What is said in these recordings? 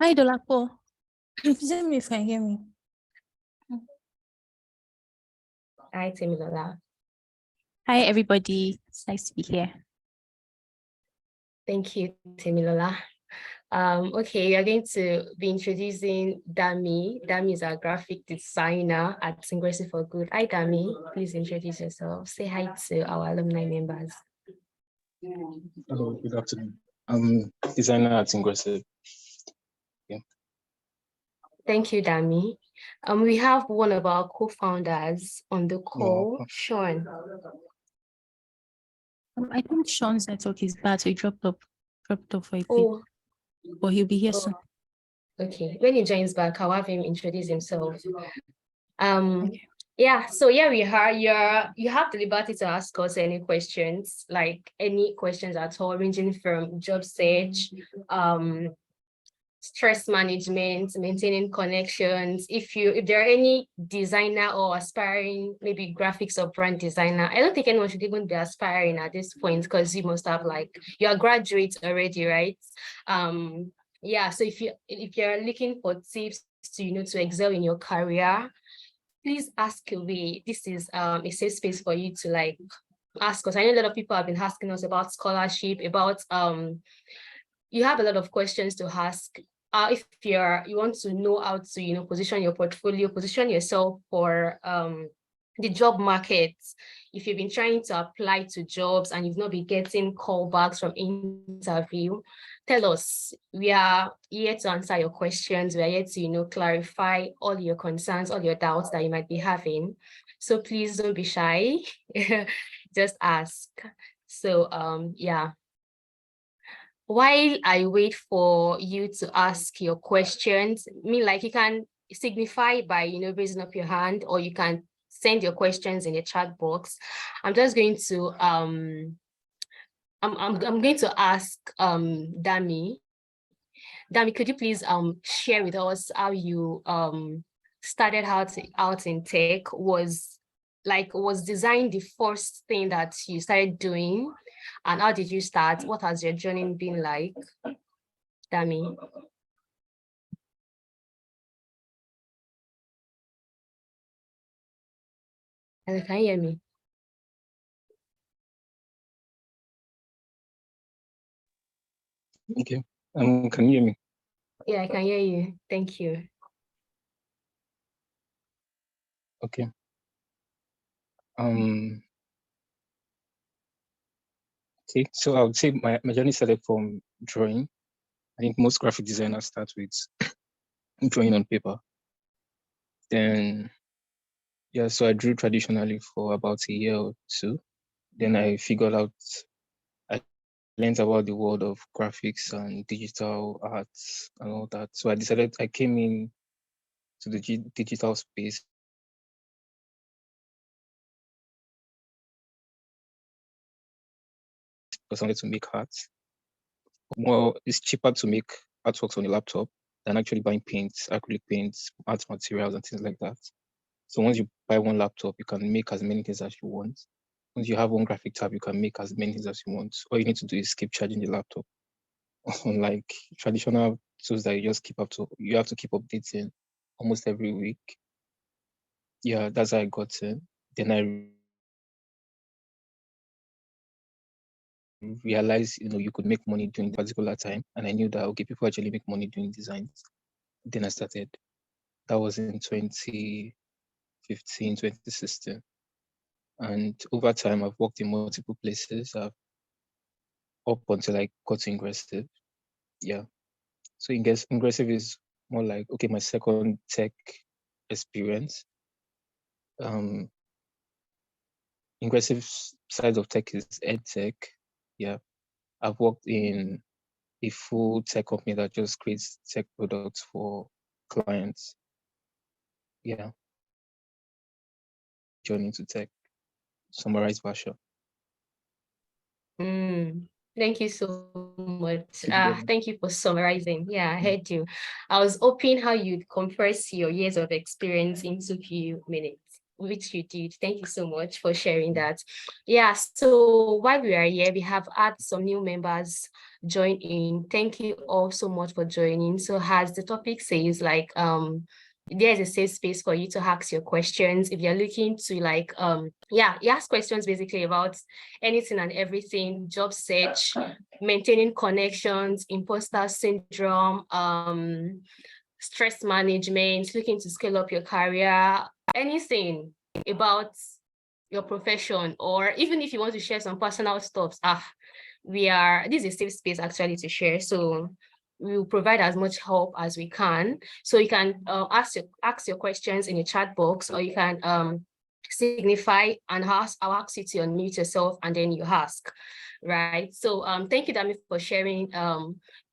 Hi, Dolapo. Tell me if you can hear me. Hi, Temilola. Hi, everybody. It's nice to be here. Thank you, Temilola. Okay, you're going to be introducing Dami. Dami is our graphic designer at Ingressive for Good. Hi, Dami. Please introduce yourself. Say hi to our alumni members. Hello, good afternoon. I'm designer at Ingressive. Yeah. Thank you, Dami. We have one of our co-founders on the call, Sean. I think Sean's network is bad, so he dropped off for a bit. Oh, But he'll be here soon. okay. When he joins back, I'll have him introduce himself. Okay. Yeah, so yeah, we are. You have the liberty to ask us any questions, like any questions at all, ranging from job search, stress management, maintaining connections. If there are any designer or aspiring, maybe graphics or brand designer, I don't think anyone should even be aspiring at this point, because you must have, like, you're graduates already, right? Yeah, so if you're looking for tips to to excel in your career, please ask away. This is a safe space for you to, like, ask us. I know a lot of people have been asking us about scholarship, about you have a lot of questions to ask. If you want to know how to position your portfolio, position yourself for the job market. If you've been trying to apply to jobs and you've not been getting callbacks from interview, tell us. We are here to answer your questions. We are here to clarify all your concerns, all your doubts that you might be having. So please don't be shy. Just ask. So yeah. While I wait for you to ask your questions, like, you can signify by raising up your hand, or you can send your questions in the chat box. I'm just going to I'm going to ask Dami. Dami, could you please share with us how you started out in tech? Was design the first thing that you started doing? And how did you start? What has your journey been like, Dami? Hello, can you hear me? Okay. Can you hear me? Yeah, I can hear you. Thank you. Okay. Okay. So I would say my journey started from drawing. I think most graphic designers start with drawing on paper. Then, yeah, so I drew traditionally for about a year or two. Then I figured out, I learned about the world of graphics and digital arts and all that. So I came in to the digital space because I wanted to make arts. Well, it's cheaper to make artworks on a laptop than actually buying paints, acrylic paints, art materials, and things like that. So once you buy one laptop, you can make as many things as you want. Once you have one graphic tab, you can make as many things as you want. All you need to do is keep charging the laptop. Unlike traditional tools that you just you have to keep updating almost every week. Yeah, that's how I got in. Then I realized, you could make money during that particular time. And I knew that, okay, people actually make money doing designs. Then I started. That was in 2015, 2016. And over time, I've worked in multiple places up until I got to Ingressive. Yeah. So Ingressive is more like, okay, my second tech experience. Ingressive's side of tech is ed tech. Yeah. I've worked in a full tech company that just creates tech products for clients. Yeah. Journey to tech, summarized version. Thank you so much. Thank you for summarizing. Yeah, I heard you. I was hoping how you'd compress your years of experience into few minutes. which you did. Thank you so much for sharing that. Yeah, so while we are here, we have had some new members join in. Thank you all so much for joining. So as the topic says, like there's a safe space for you to ask your questions if you're looking to like you ask questions basically about anything and everything, job search, maintaining connections, imposter syndrome, stress management, looking to scale up your career, anything about your profession, or even if you want to share some personal stuff. This is a safe space actually to share. So we will provide as much help as we can. So you can ask your questions in the chat box, or you can signify and I'll ask you to unmute yourself and then you ask, right? So thank you, Dami, for sharing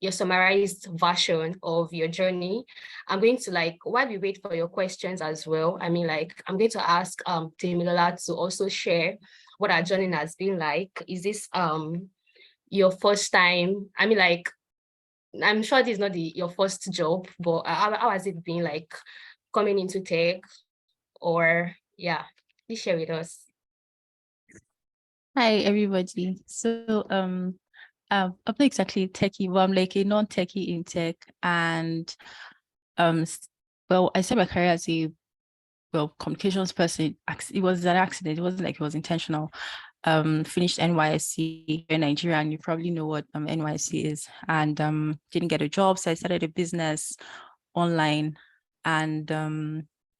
your summarized version of your journey. I'm going to while we wait for your questions as well, I'm going to ask Temilola to also share what our journey has been like. Is this your first time? I'm sure this is not your first job, but how has it been like coming into tech? Or please share with us. Hi, everybody. So I'm not exactly techie, but I'm like a non-techie in tech. And well, I started my career as a communications person. It was an accident. It wasn't like it was intentional. Finished NYSC in Nigeria, and you probably know what NYSC is. And didn't get a job, so I started a business online. And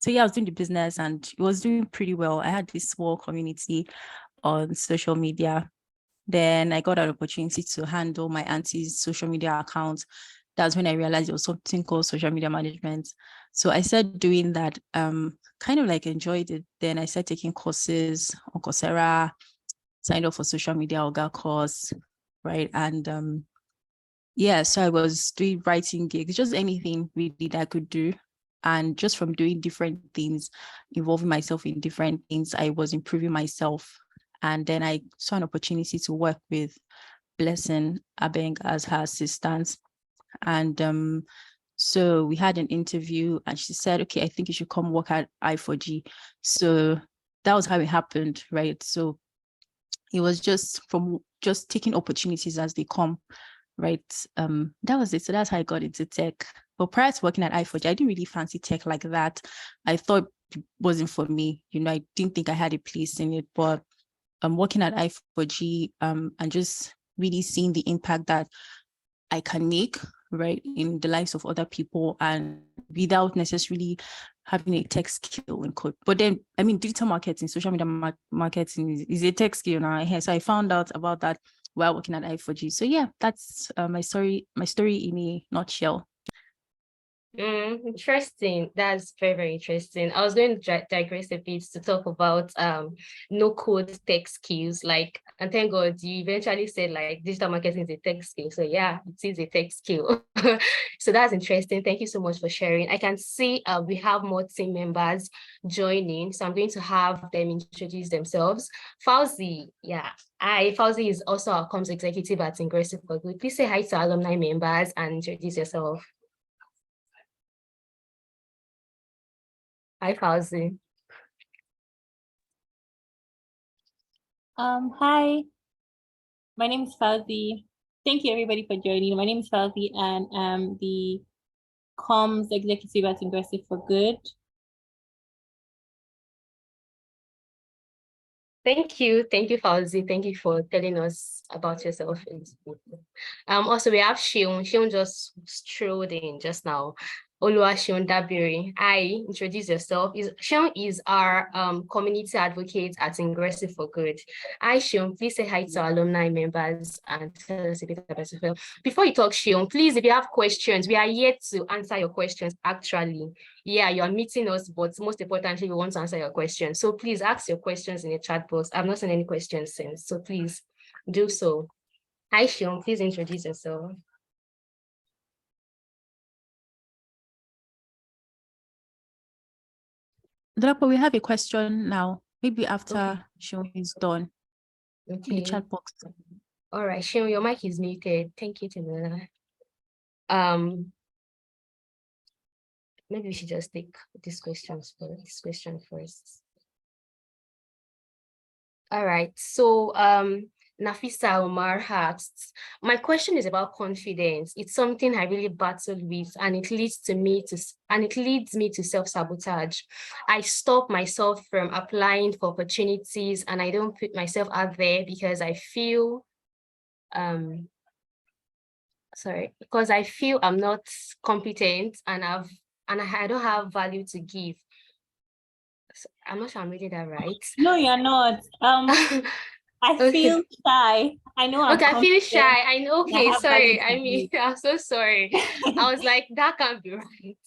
so I was doing the business, and it was doing pretty well. I had this small community on social media. Then I got an opportunity to handle my auntie's social media account. That's when I realized there was something called social media management. So I started doing that, kind of like enjoyed it. Then I started taking courses on Coursera, signed up for social media Oga course, right? And so I was doing writing gigs, just anything really that I could do. And just from doing different things, involving myself in different things, I was improving myself. And then I saw an opportunity to work with Blessing Abeng as her assistant. And so we had an interview, and she said, okay, I think you should come work at I4G. So that was how it happened, right? So it was just from just taking opportunities as they come, right? That was it. So that's how I got into tech. But prior to working at I4G, I didn't really fancy tech like that. I thought it wasn't for me. I didn't think I had a place in it. But working at I4G and just really seeing the impact that I can make, right, in the lives of other people, and without necessarily having a tech skill in code. But then, digital marketing, social media marketing is a tech skill now. So I found out about that while working at I4G. So yeah, that's my story in a nutshell. Interesting. That's very, very interesting. I was going to digress a bit to talk about no code tech skills, and thank God you eventually said digital marketing is a tech skill. So yeah, it is a tech skill. So that's interesting. Thank you so much for sharing. I can see we have more team members joining, so I'm going to have them introduce themselves. Fauzi, Fauzi is also our comms executive at Ingressive for Good. Please say hi to alumni members and introduce yourself. Hi, Fauzi. Hi, my name is Fauzi. Thank you everybody for joining. My name is Fauzi and I'm the comms executive at Ingressive for Good. Thank you, Fauzi. Thank you for telling us about yourself. Also, we have Shion. Shion just strolled in just now. Oluwaseun Dabiri. Hi, introduce yourself. Shion is our community advocate at Ingressive for Good. Hi, Shion. Please say hi to our alumni members and tell us a bit about yourself. Before you talk, Shion, please, if you have questions, we are here to answer your questions. Actually, yeah, you are meeting us, but most importantly, we want to answer your questions. So please ask your questions in the chat box. I've not seen any questions since, so please do so. Hi, Shion. Please introduce yourself. Drapo, we have a question now. Maybe after Shion is done. Okay. In the chat box. All right, Shion, your mic is muted. Thank you, Timela. Maybe we should just take this question first. All right. So Nafisa Omar asks, my question is about confidence. It's something I really battled with, and it leads me to self-sabotage. I stop myself from applying for opportunities, and I don't put myself out there because I feel because I feel I'm not competent and I don't have value to give. So I'm not sure I'm reading that right. No, you're not. I Okay. feel shy. I know I'm Okay, I feel confident. shy. I know. I Okay, have sorry. value I to mean, give. I'm so sorry. I was like, that can't be right.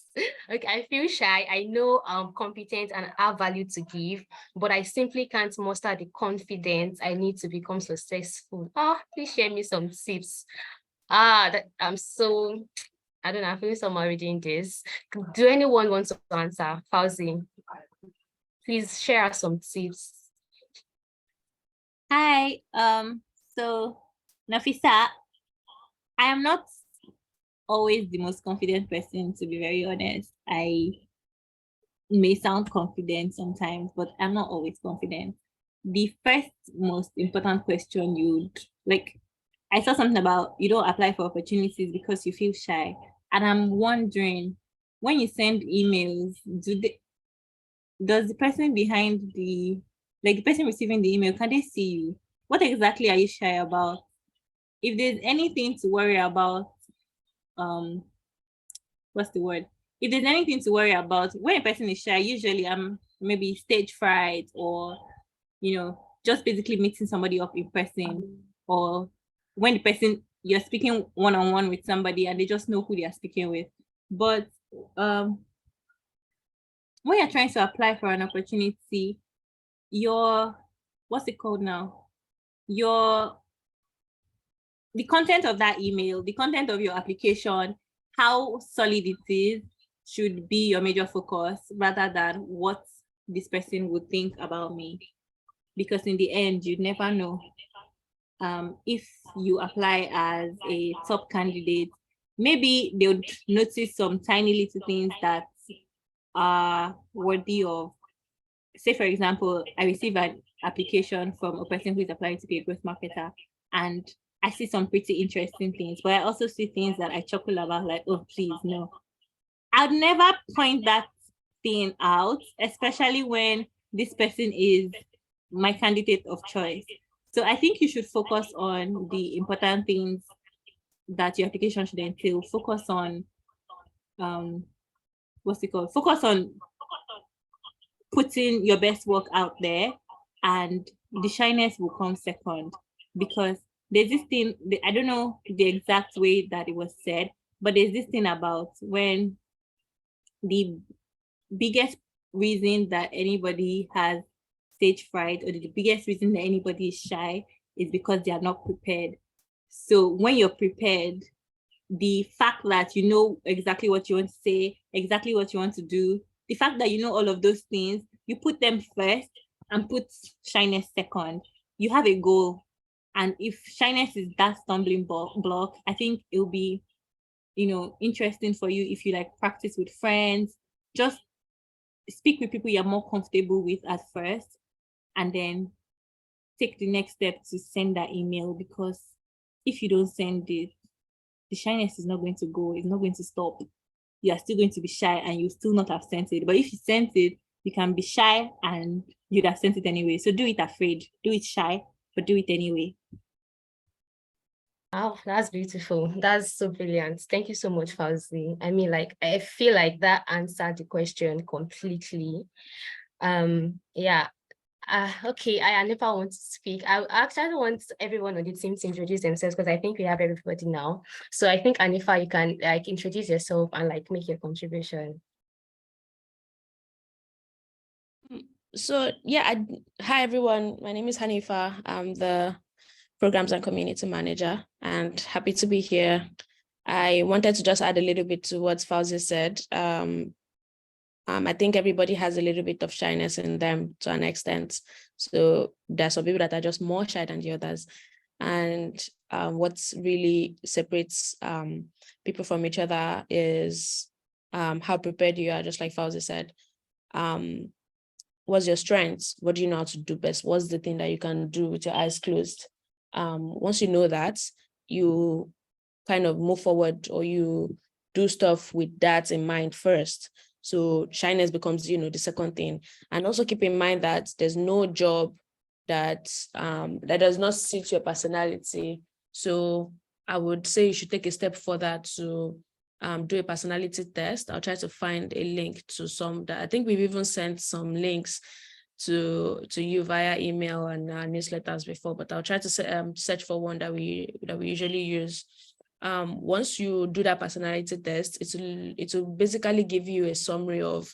Okay, I feel shy. I know I'm competent and have value to give, but I simply can't muster the confidence I need to become successful. Please share me some tips. I don't know. I'm feeling someone reading this. Do anyone want to answer? Fauzi, please share us some tips. Hi. So Nafisa, I am not always the most confident person, to be very honest. I may sound confident sometimes, but I'm not always confident. The first most important question I saw something about you don't apply for opportunities because you feel shy. And I'm wondering, when you send emails, does the person behind the person receiving the email, can they see you? What exactly are you shy about? If there's anything to worry about, what's the word? If there's anything to worry about, when a person is shy, usually I'm maybe stage fright or, just basically meeting somebody up in person, or when the person you're speaking one-on-one with somebody and they just know who they are speaking with. But when you're trying to apply for an opportunity, what's it called now? The content of that email, the content of your application, how solid it is should be your major focus rather than what this person would think about me. Because in the end, you'd never know. If you apply as a top candidate, maybe they would notice some tiny little things that are worthy of. Say, for example, I receive an application from a person who is applying to be a growth marketer, and I see some pretty interesting things, but I also see things that I chuckle about, like, oh, please, no. I'd never point that thing out, especially when this person is my candidate of choice. So I think you should focus on the important things that your application should entail. Focus on, Focus on putting your best work out there, and the shyness will come second. Because there's this thing, I don't know the exact way that it was said, but there's this thing about when the biggest reason that anybody has stage fright, or the biggest reason that anybody is shy, is because they are not prepared. So when you're prepared, the fact that you know exactly what you want to say, exactly what you want to do, the fact that you know all of those things, you put them first and put shyness second. You have a goal. And if shyness is that stumbling block, I think it'll be, interesting for you if you practice with friends. Just speak with people you're more comfortable with at first, and then take the next step to send that email. Because if you don't send it, the shyness is not going to go, it's not going to stop. You are still going to be shy and you still not have sent it. But if you sent it, you can be shy and you'd have sent it anyway. So do it afraid, do it shy, but do it anyway. Oh, that's beautiful. That's so brilliant. Thank you so much, Fauzi. I mean, I feel like that answered the question completely. Yeah. Okay, I never want to speak. I actually want everyone on the team to introduce themselves, because I think we have everybody now. So I think, Anifa, you can introduce yourself and make your contribution. So yeah, hi everyone. My name is Hanifa. I'm the Programs and Community Manager, and happy to be here. I wanted to just add a little bit to what Fauzi said. I think everybody has a little bit of shyness in them to an extent. So there's some people that are just more shy than the others. And what's really separates people from each other is how prepared you are, just like Fauzi said. what's your strengths? What do you know how to do best? What's the thing that you can do with your eyes closed? Once you know that, you kind of move forward, or you do stuff with that in mind first. So shyness becomes, the second thing. And also keep in mind that there's no job that does not suit your personality. So I would say you should take a step further to do a personality test. I'll try to find a link to some that I think we've even sent some links to you via email and newsletters before, but I'll try to search for one that we usually use. Once you do that personality test, it will basically give you a summary of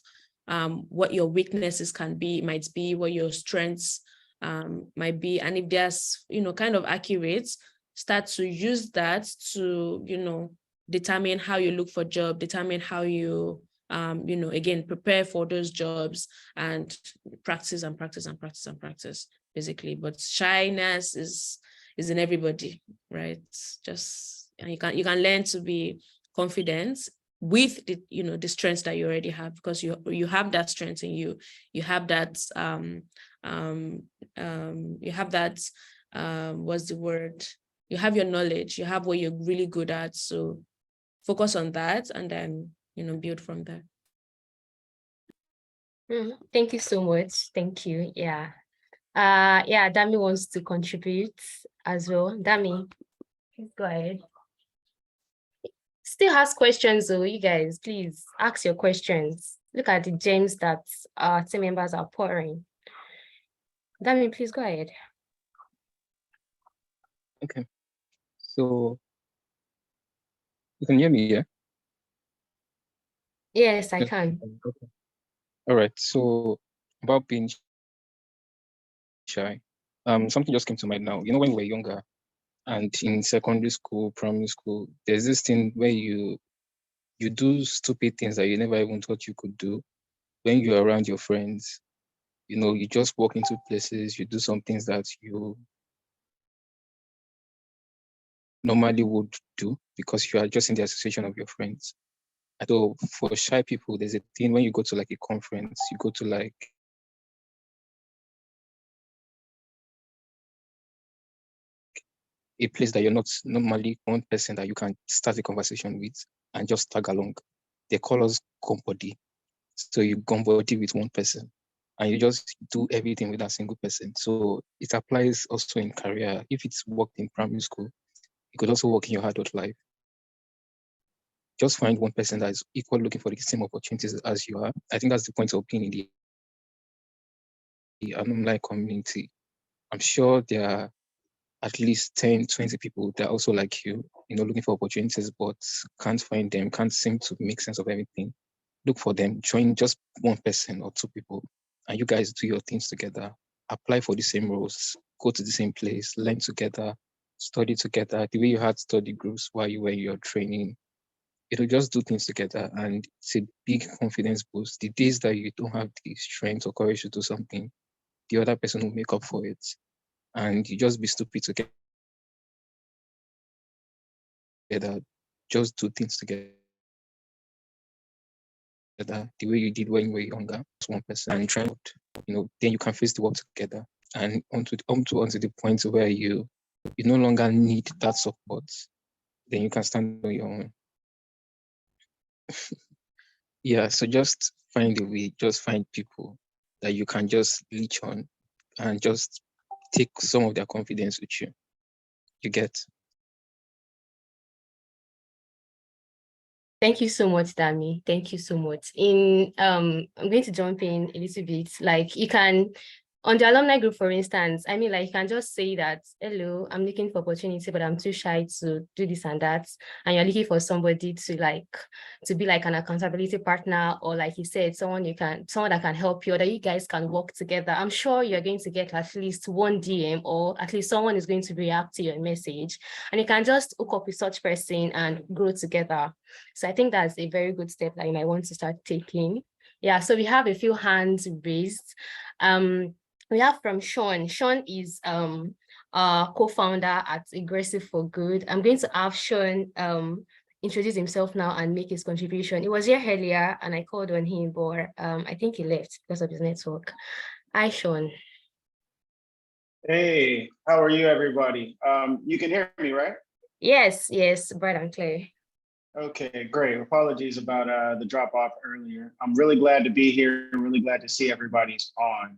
what your weaknesses might be, what your strengths might be, and if there's kind of accurate, start to use that to determine how you look for job, determine how you again prepare for those jobs, and practice and practice and practice and practice, basically. But shyness is in everybody, right? And you can learn to be confident with the strengths that you already have, because you have that strength in you. You have that what's the word? You have your knowledge, you have what you're really good at. So focus on that, and then build from there. Thank you so much. Thank you. Yeah. Dami wants to contribute as well. Dami, please go ahead. Still has questions though, you guys, please ask your questions. Look at the gems that our team members are pouring. Dami, please go ahead. Okay. So you can hear me, yeah? Yes, I can. Okay. All right. So about being shy, something just came to mind now. When we were younger and in secondary school, primary school, there's this thing where you do stupid things that you never even thought you could do when you're around your friends. You just walk into places, you do some things that you normally would do because you are just in the association of your friends. So for shy people, there's a thing when you go to like a conference, you go to like a place that you're not normally one person that you can start a conversation with and just tag along. They call us gumbody. So you gumbody with one person and you just do everything with that single person. So it applies also in career. If it's worked in primary school, it could also work in your adult life. Just find one person that is equal looking for the same opportunities as you are. I think that's the point of being in the alumni community. I'm sure there are at least 10, 20 people that are also like you, looking for opportunities, but can't find them, can't seem to make sense of everything. Look for them, join just one person or two people, and you guys do your things together, apply for the same roles, go to the same place, learn together, study together, the way you had study groups while you were in your training. Just do things together, and it's a big confidence boost. The days that you don't have the strength or courage to do something, the other person will make up for it. And you just be stupid together. Just do things together the way you did when you were younger. Just one person and try out, then you can face the world together. And onto the point where you no longer need that support. Then you can stand on your own. Yeah, so just find a way, just find people that you can just leech on and just take some of their confidence with you. You get? Thank you so much, Dami. Thank you so much. I'm going to jump in a little bit. Like you can, on the alumni group, for instance, you can just say that, hello, I'm looking for opportunity, but I'm too shy to do this and that. And you're looking for somebody to be like an accountability partner, or like you said, someone that can help you, or that you guys can work together. I'm sure you're going to get at least one DM, or at least someone is going to react to your message, and you can just hook up with such person and grow together. So I think that's a very good step that you might want to start taking. Yeah, so we have a few hands raised. We have from Sean. Sean is co-founder at Aggressive for Good. I'm going to have Sean introduce himself now and make his contribution. He was here earlier and I called on him, but I think he left because of his network. Hi, Sean. Hey, how are you, everybody? You can hear me, right? Yes, bright and clear. Okay, great. Apologies about the drop off earlier. I'm really glad to be here. Really glad to see everybody's on.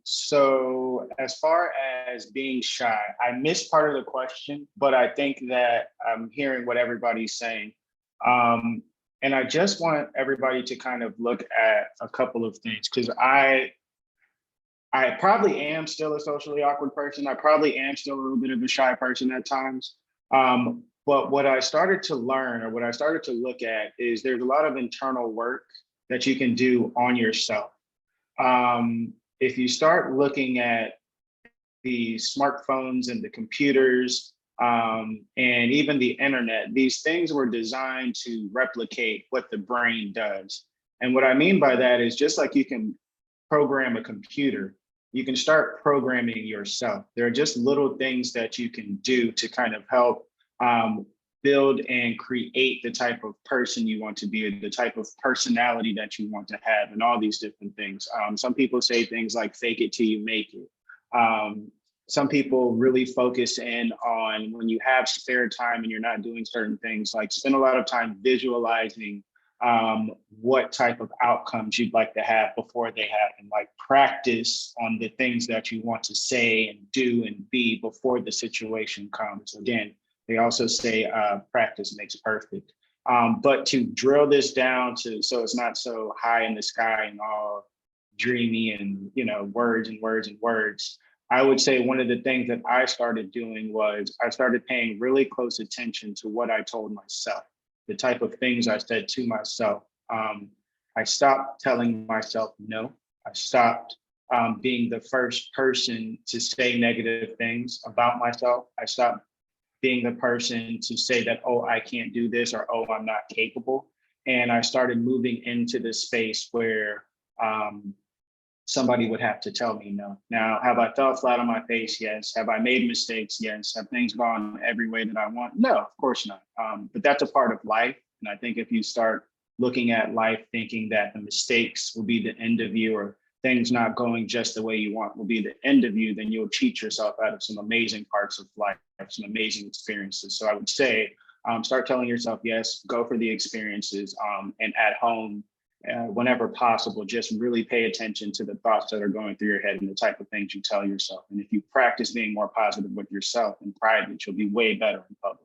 So as far as being shy, I missed part of the question, but I think that I'm hearing what everybody's saying. And I just want everybody to kind of look at a couple of things, because I probably am still a socially awkward person. I probably am still a little bit of a shy person at times. But what I started to learn, or what I started to look at, is there's a lot of internal work that you can do on yourself. If you start looking at the smartphones and the computers, and even the internet, these things were designed to replicate what the brain does. And what I mean by that is, just like you can program a computer, you can start programming yourself. There are just little things that you can do to kind of help build and create the type of person you want to be, the type of personality that you want to have, and all these different things. Some people say things like fake it till you make it. Some people really focus in on, when you have spare time and you're not doing certain things, like spend a lot of time visualizing what type of outcomes you'd like to have before they happen, like practice on the things that you want to say and do and be before the situation comes. Again, they also say practice makes perfect. But to drill this down to, so it's not so high in the sky and all dreamy and, words and words and words, I would say one of the things that I started doing was I started paying really close attention to what I told myself, the type of things I said to myself. I stopped telling myself no. I stopped being the first person to say negative things about myself. I stopped being the person to say that, oh, I can't do this, or, oh, I'm not capable. And I started moving into this space where somebody would have to tell me no. Now, have I fell flat on my face? Yes. Have I made mistakes? Yes. Have things gone every way that I want? No, of course not. But that's a part of life. And I think if you start looking at life thinking that the mistakes will be the end of you, or things not going just the way you want will be the end of you, then you'll cheat yourself out of some amazing parts of life, some amazing experiences. So I would say, start telling yourself yes, go for the experiences, and at home, whenever possible, just really pay attention to the thoughts that are going through your head and the type of things you tell yourself. And if you practice being more positive with yourself in private, you'll be way better in public.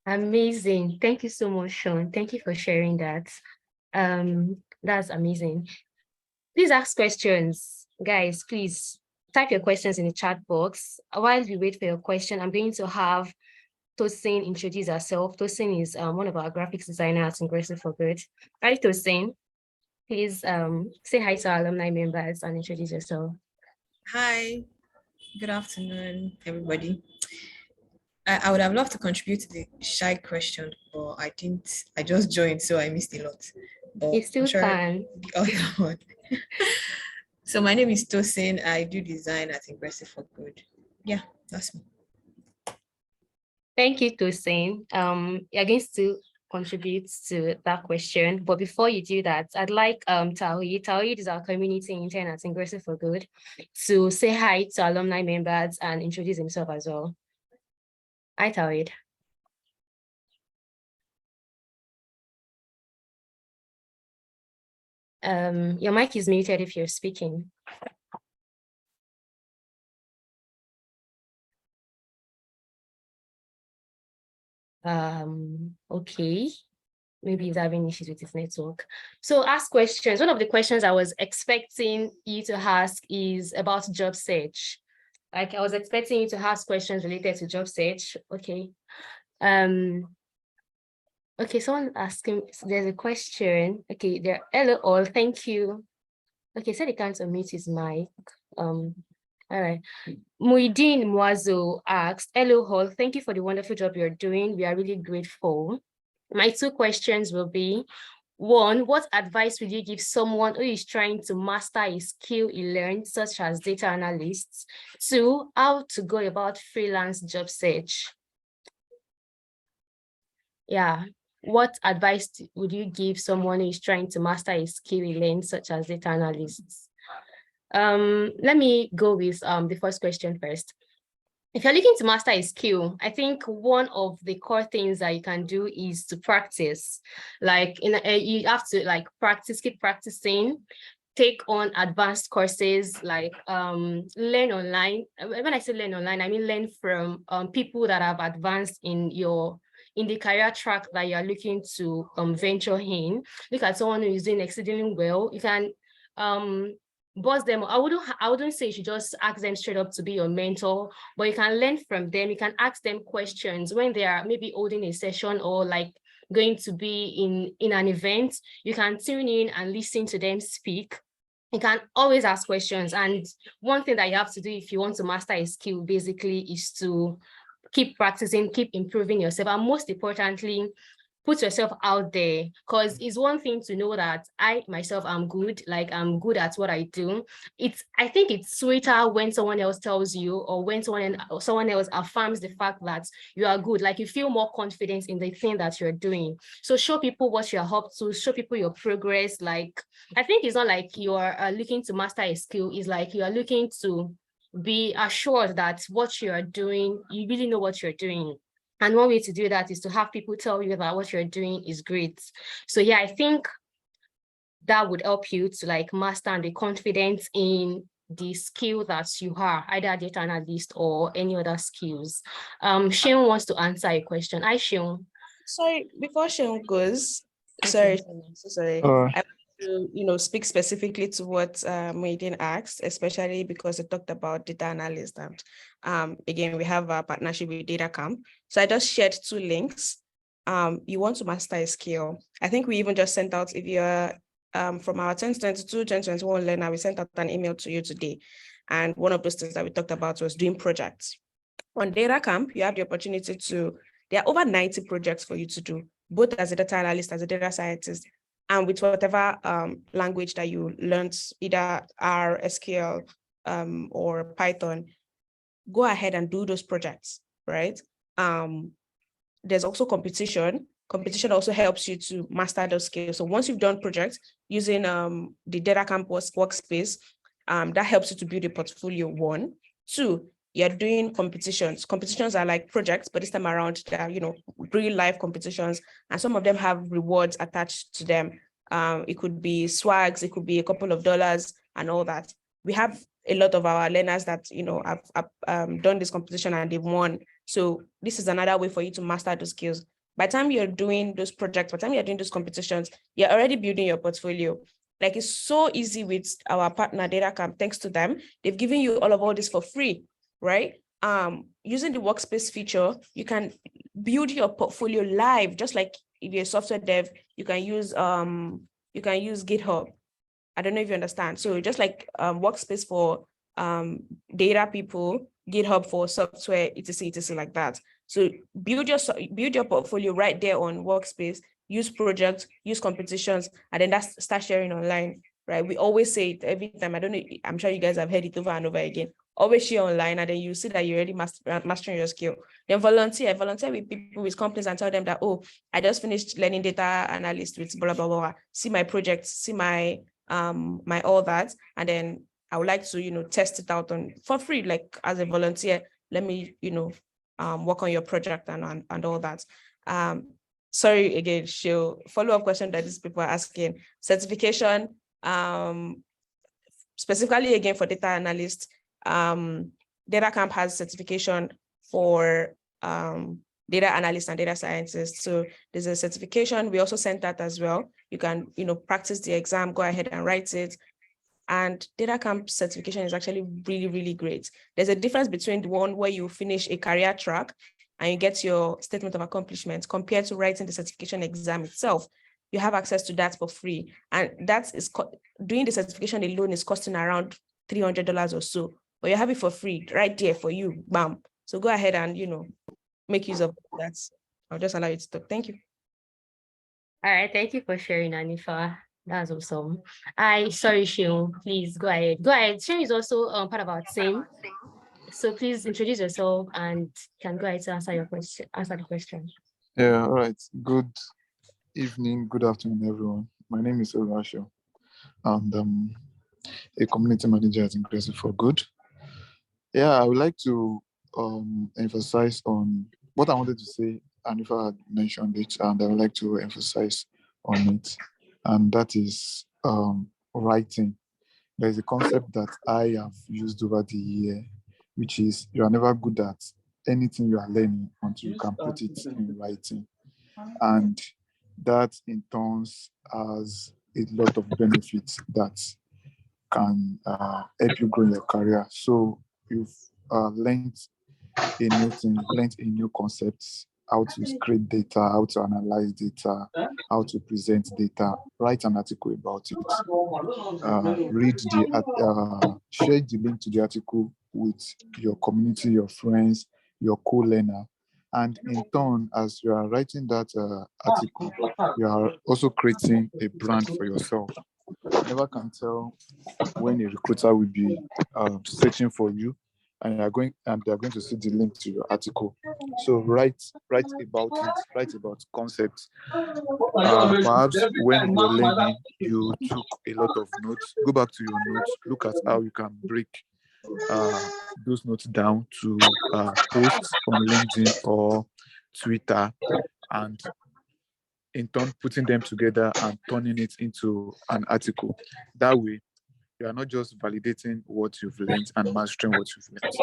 Amazing. Thank you so much, Sean. Thank you for sharing that. That's amazing. Please ask questions. Guys, please type your questions in the chat box. While we wait for your question, I'm going to have Tosin introduce herself. Tosin is one of our graphics designers at Ingressive for Good. Hi, Tosin. Please say hi to our alumni members and introduce yourself. Hi, good afternoon, everybody. I would have loved to contribute to the shy question, but I didn't. I just joined, so I missed a lot. But You still can. The other one. So my name is Tosin. I do design at Ingressive for Good. Yeah, that's me. Thank you, Tosin. You're going to contribute to that question, but before you do that, I'd like Tawhid is our community intern at Ingressive for Good, to say hi to alumni members and introduce himself as well. Hi, Tawhid. Your mic is muted if you're speaking. Okay, maybe he's having issues with his network. So ask questions. One of the questions I was expecting you to ask is about job search. Like, I was expecting you to ask questions related to job search. Okay. Okay, someone asking, so there's a question. Okay, there, hello all, thank you. Okay, said he can't unmute his mic. All right. Muideen Mwazo asked, hello all, thank you for the wonderful job you're doing. We are really grateful. My two questions will be, One, what advice would you give someone who is trying to master a skill he learned, such as data analysts? Two, how to go about freelance job search? Yeah, what advice would you give someone who is trying to master a skill he learned, such as data analysts? Let me go with the first question first. If you're looking to master a skill, I think one of the core things that you can do is to practice. Like you have to like practice, keep practicing, take on advanced courses, like learn online. When I say learn online, I mean learn from people that have advanced in the career track that you're looking to venture in. Look at someone who is doing exceedingly well. You can boss them. I wouldn't say you should just ask them straight up to be your mentor, but you can learn from them. You can ask them questions when they are maybe holding a session or like going to be in an event. You can tune in and listen to them speak. You can always ask questions. And one thing that you have to do if you want to master a skill basically is to keep practicing, keep improving yourself, and most importantly, put yourself out there, because it's one thing to know that I myself am good, like I'm good at what I do. I think it's sweeter when someone else tells you, or when someone else affirms the fact that you are good, like you feel more confident in the thing that you're doing. So show people what you're up to, show people your progress. Like, I think it's not like you are looking to master a skill, it's like you are looking to be assured that what you are doing, you really know what you're doing. And one way to do that is to have people tell you that what you're doing is great. So yeah, I think that would help you to like master and be confident in the skill that you are, either data analyst or any other skills. Shion wants to answer a question. Hi, Shion. Sorry, before Shion goes, sorry, I'm so sorry. I want to, speak specifically to what Muhyiddin asked, especially because it talked about data analyst. And again, we have a partnership with Data Camp. So I just shared 2 links. You want to master a skill. I think we even just sent out, if you're from our 2022, 2021 learner, we sent out an email to you today. And one of those things that we talked about was doing projects. On Data Camp, you have the opportunity to, there are over 90 projects for you to do, both as a data analyst, as a data scientist, and with whatever language that you learned, either R, SQL, or Python. Go ahead and do those projects, right? There's also competition. Competition also helps you to master those skills. So once you've done projects using the Data Camp workspace, that helps you to build a portfolio, 1. 2, you're doing competitions. Competitions are like projects, but this time around, they're, real life competitions. And some of them have rewards attached to them. It could be swags, it could be a couple of dollars and all that. We have a lot of our learners that, have done this competition and they've won. So this is another way for you to master those skills. By the time you're doing those projects, by the time you're doing those competitions, you're already building your portfolio. Like, it's so easy with our partner Data Camp. Thanks to them, they've given you all this for free, right? Using the workspace feature, you can build your portfolio live, just like if you're a software dev, you can use GitHub. I don't know if you understand. So just like workspace for data people, GitHub for software, etc like that. So build your portfolio right there on workspace, use projects, use competitions, and then start sharing online, right? We always say it every time. I don't know, I'm sure you guys have heard it over and over again. Always share online, and then you see that you're already mastering your skill. Then volunteer with people, with companies, and tell them that, oh, I just finished learning data analyst with blah, blah, blah. See my project, see my all that. And then I would like to, test it out for free, like as a volunteer. Let me, work on your project and all that. Sorry, again, follow-up question that these people are asking. Certification, specifically again for data analysts, Data Camp has certification for data analysts and data scientists. So there's a certification. We also sent that as well. You can, practice the exam, go ahead and write it. And Data Camp certification is actually really, really great. There's a difference between the one where you finish a career track and you get your statement of accomplishments compared to writing the certification exam itself. You have access to that for free. And that is doing the certification alone is costing around $300 or so, but you have it for free right there for you, bam. So go ahead and, make use of that. I'll just allow you to talk. Thank you. All right, thank you for sharing, Anifa. That's awesome. Sorry, Shion, please go ahead. Go ahead. Shion is also part of our team. So please introduce yourself and can go ahead to answer the question. Yeah, all right. Good evening, good afternoon, everyone. My name is Oluwasho, and I'm a community manager at Inclusive for Good. Yeah, I would like to emphasize on what I wanted to say, and if I had mentioned it, and I would like to emphasize on it, and that is writing. There is a concept that I have used over the year, which is you are never good at anything you are learning until you can put it in writing. And that in turns has a lot of benefits that can help you grow in your career. So you've learned a new thing, learned a new concept, how to scrape data, how to analyze data, how to present data, write an article about it, share the link to the article with your community, your friends, your co-learner. And in turn, as you are writing that article, you are also creating a brand for yourself. You never can tell when a recruiter will be searching for you, and they're going to see the link to your article. So write about it, write about concepts. Perhaps when you're learning, you took a lot of notes. Go back to your notes, look at how you can break those notes down to posts on LinkedIn or Twitter, and in turn putting them together and turning it into an article. That way, you are not just validating what you've learned and mastering what you've learned.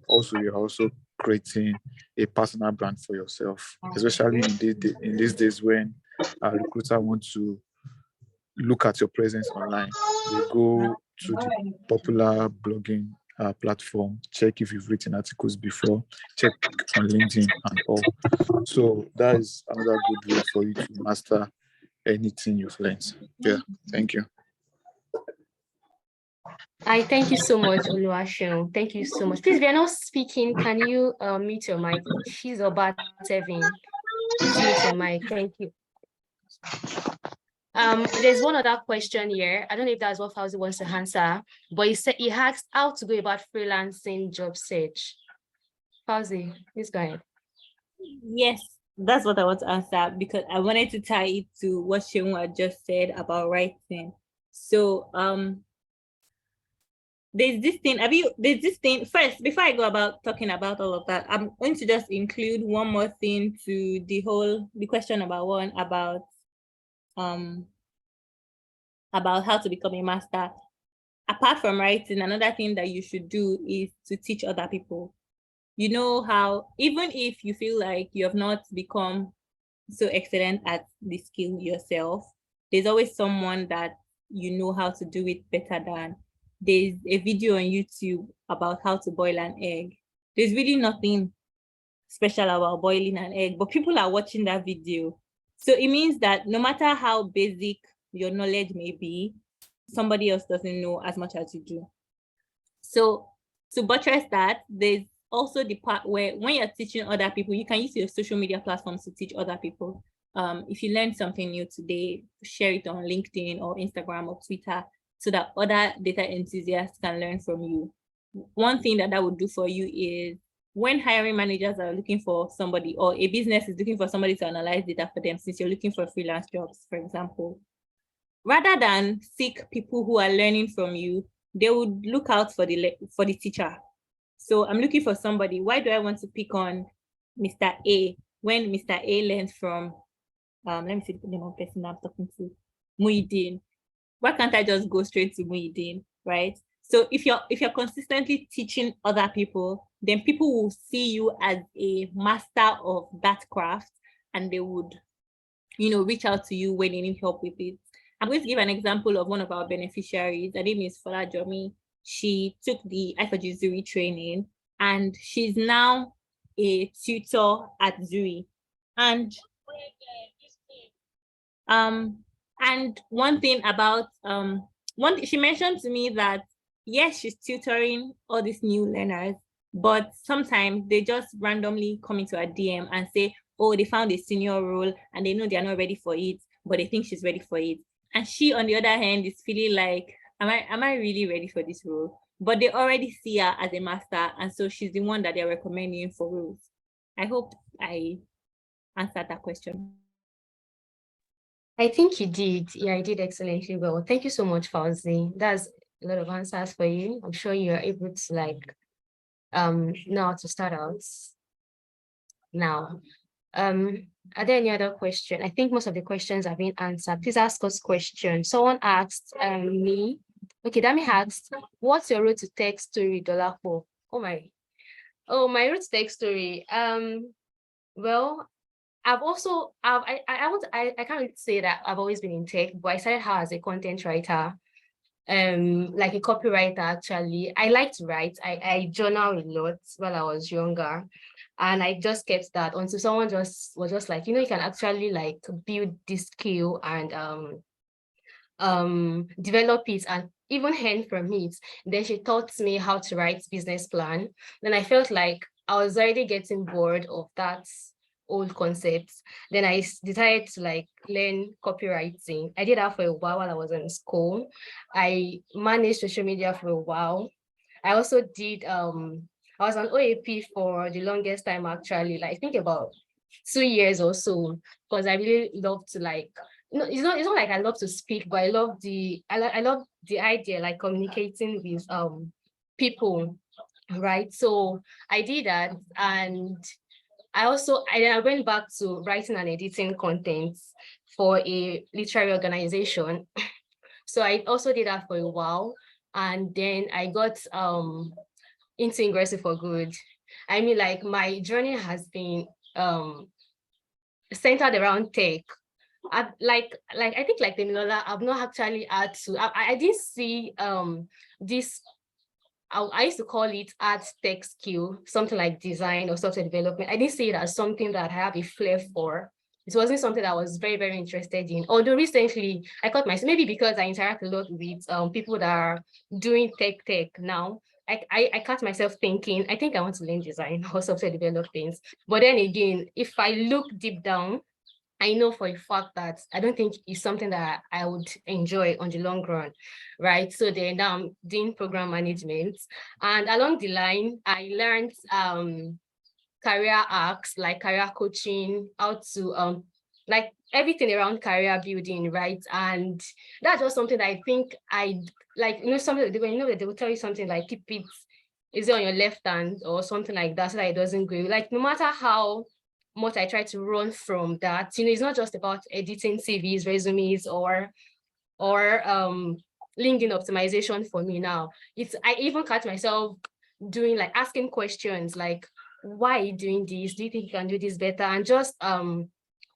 Also, you're also creating a personal brand for yourself, especially in these days when a recruiter wants to look at your presence online. They go to the popular blogging platform, check if you've written articles before, check on LinkedIn and all. So that is another good way for you to master anything you've learned. Yeah, thank you. Thank you so much, Oluwashun. Thank you so much. Please, if you're not speaking, can you mute your mic? She's about 7. Please mute your mic. Thank you. There's one other question here. I don't know if that's what Fauzi wants to answer, but he asked how to go about freelancing job search. Fauzi, please go ahead. Yes, that's what I want to answer, because I wanted to tie it to what Shinwa just said about writing. So there's this thing first, before I go about talking about all of that, I'm going to just include one more thing to the question about how to become a master. Apart from writing, another thing that you should do is to teach other people. You know how, even if you feel like you have not become so excellent at the skill yourself, there's always someone that you know how to do it better than. There's a video on YouTube about how to boil an egg. There's really nothing special about boiling an egg, but people are watching that video. So it means that no matter how basic your knowledge may be, somebody else doesn't know as much as you do. So to buttress that, there's also the part where when you're teaching other people, you can use your social media platforms to teach other people. If you learn something new today, share it on LinkedIn or Instagram or Twitter so that other data enthusiasts can learn from you. One thing that would do for you is when hiring managers are looking for somebody, or a business is looking for somebody to analyze data for them, since you're looking for freelance jobs, for example, rather than seek people who are learning from you, they would look out for the teacher. So I'm looking for somebody. Why do I want to pick on Mr. A when Mr. A learns from, let me see the name of the person I'm talking to, Muhyiddin? Why can't I just go straight to Muhyiddin, right? So if you're consistently teaching other people, then people will see you as a master of that craft, and they would, reach out to you when they need help with it. I'm going to give an example of one of our beneficiaries. Her name is Fola Jomi. She took the I4G Zuri training, and she's now a tutor at Zuri. And one thing about she mentioned to me that yes, she's tutoring all these new learners, but sometimes they just randomly come into a DM and say, oh, they found a senior role and they know they're not ready for it, but they think she's ready for it. And she, on the other hand, is feeling like, am I really ready for this role? But they already see her as a master, and so she's the one that they're recommending for roles. I hope I answered that question. I think you did. Yeah, you did excellently well. Thank you so much, Fauzi. That's a lot of answers for you. I'm sure you're able to like know how to start out now. Are there any other questions? I think most of the questions have been answered. Please ask us questions. Someone asked me. Okay, Dami asked, what's your route to tech story, Dolapo? My route to tech story. Well, I can't really say that I've always been in tech, but I started out as a content writer, like a copywriter actually. I like to write. I journal a lot while I was younger, and I just kept that until someone was just like, you can actually like build this skill and develop it and even earn from it. Then she taught me how to write business plan. Then I felt like I was already getting bored of that old concepts. Then I decided to like learn copywriting. I did that for a while I was in school. I managed social media for a while. I also did I was on OAP for the longest time actually, like I think about 2 years or so, because I really love to like, it's not like I love to speak, but I love the idea like communicating with people, right? So I did that, and I went back to writing and editing content for a literary organization. So I also did that for a while, and then I got into Ingressive for Good. I mean, like my journey has been centered around tech. I think like Demilola, I've not actually had to. I didn't see this. I used to call it art tech skill, something like design or software development. I didn't see it as something that I have a flair for. It wasn't something that I was very, very interested in. Although recently I caught myself, maybe because I interact a lot with people that are doing tech now. I caught myself thinking, I think I want to learn design or software development. But then again, if I look deep down, I know for a fact that I don't think it's something that I would enjoy on the long run, right? So then now I'm doing program management, and along the line, I learned career arcs, like career coaching, how to like everything around career building, right? And that's just something that I think I like, something that they will tell you something like keep it, is it on your left hand or something like that, so that it doesn't go. Like no matter how much I try to run from that, it's not just about editing CVs, resumes, or LinkedIn optimization for me now. I even catch myself doing like asking questions like, why are you doing this? Do you think you can do this better? And just